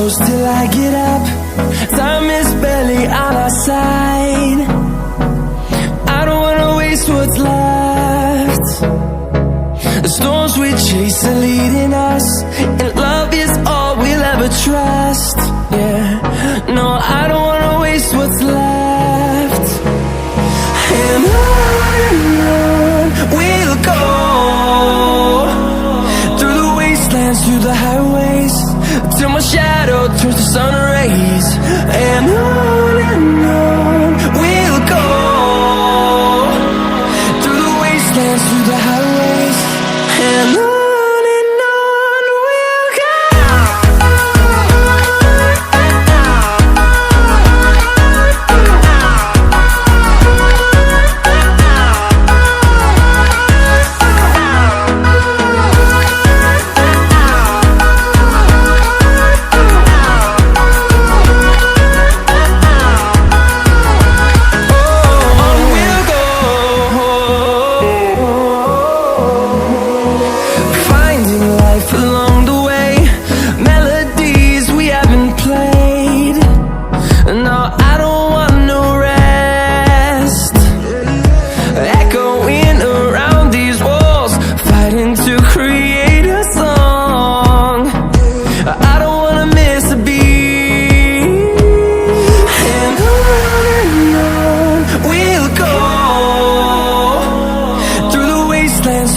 close till I get up. Time is barely on our side. I don't wanna waste what's left. The storms we chase are leading us, and love is all we'll ever trust. Yeah, no, I don't wanna waste what's left. And on we'll go, through the wastelands, through the highways, till my shadow turns to sun rays. And on we'll go, through the wastelands, through the highways, and on we'll go.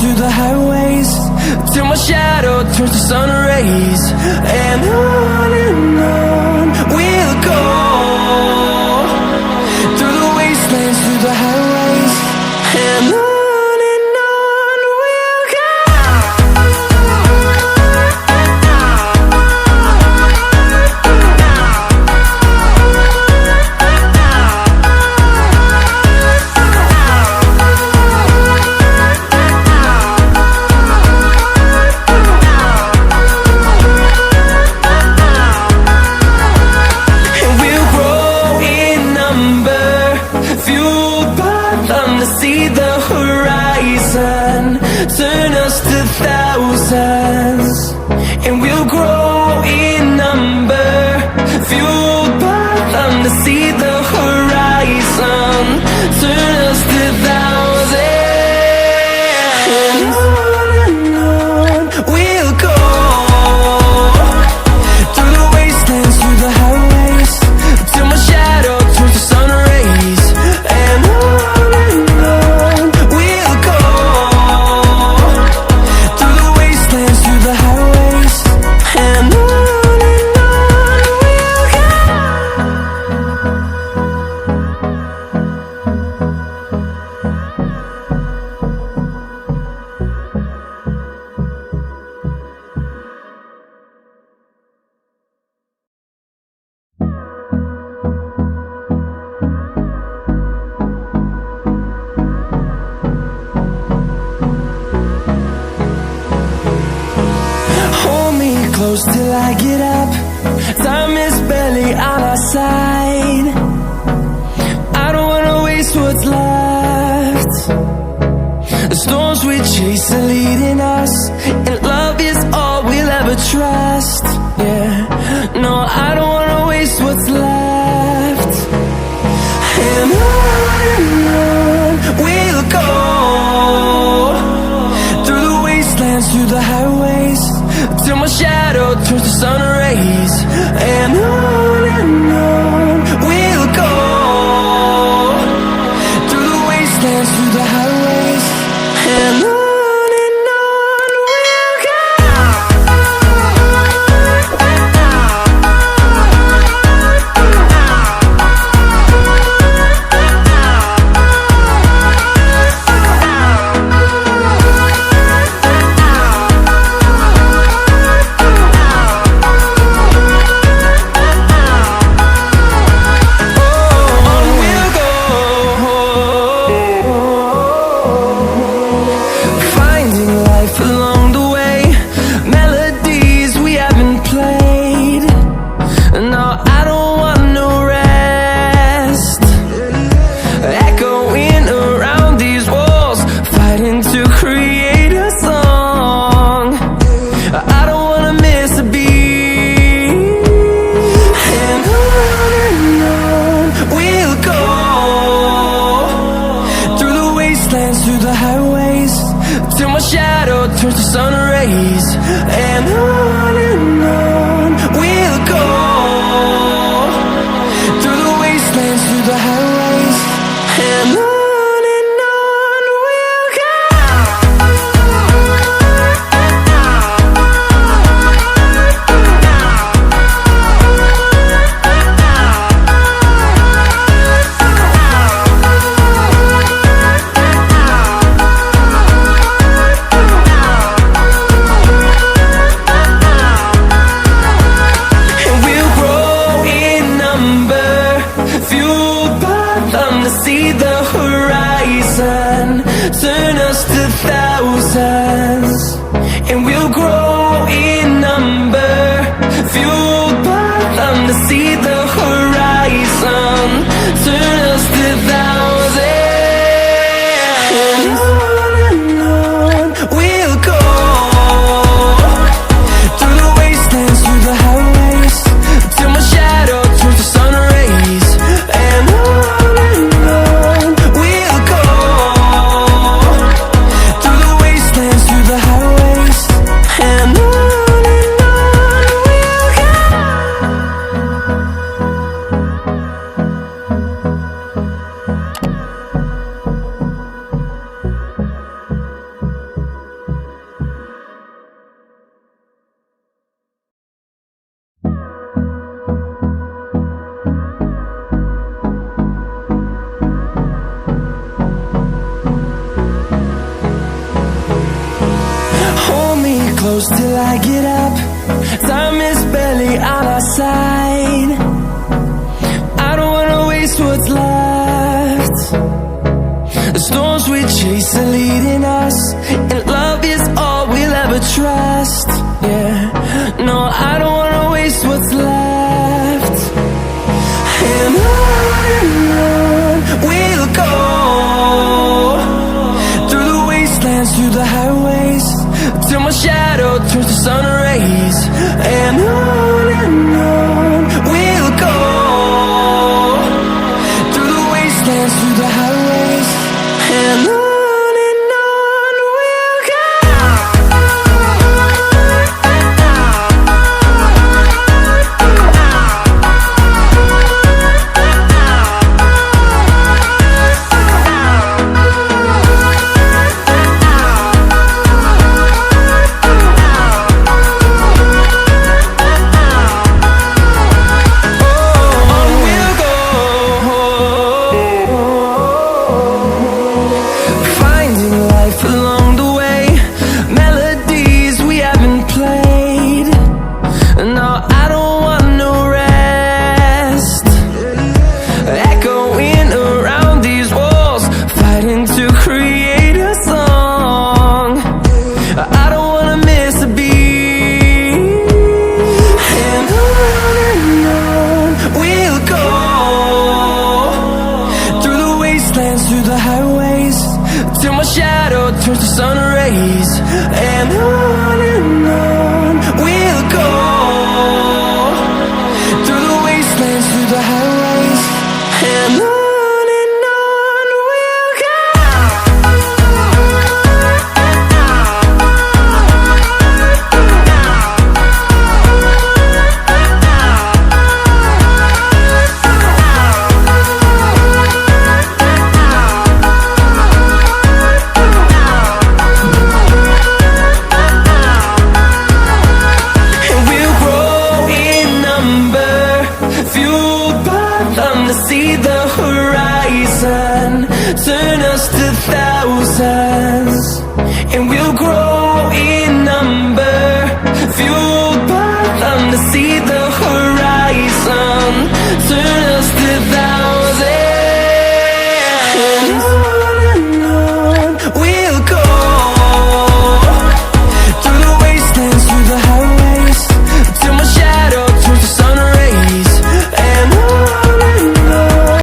Through the highways, till my shadow turns to sun rays. And on we'll go, through the wastelands, through the highways, and on we'll go. See the horizon turn us to thousands, and we'll grow in number, fueled by them. To see the horizon turn us to thousands, and on we'll go, through the wastelands, through the highways, till my shadow turns to sun rays. And close till I get up. Time is barely on our side. I don't wanna waste what's left. The storms we chase are leading us, and love is all we'll ever trust. Yeah, no, I don't wanna waste what's left. And on we'll go, through the wastelands, through the highways, till my shadow turns to sun rays. And on we'll go, through the wastelands, through the highways, and on we'll go. see the horizon, turn us to thousands, and we'll grow in number, fueled by them to see the horizon, turn us to thousands, and on we'll go, through the wastelands, through the highways, till my shadow turns to sun rays, and on we'll go, through the wastelands, through the highways, and on we'll go. Hold me close till I get up. Time is barely on our side. I don't wanna waste what's left. The storms we chase are leading us, and love is all we'll ever trust. Yeah, no, I don't wanna waste what's left. And on we'll go, through the wastelands, through the highways, till my shadow turns to sun rays, and on we'll go, through the wastelands, through the highways, and on we'll go. Through the highways, till my shadow turns to sun rays, and on we'll go, through the wastelands, through the highways, and on we'll go. Fueled by them to see the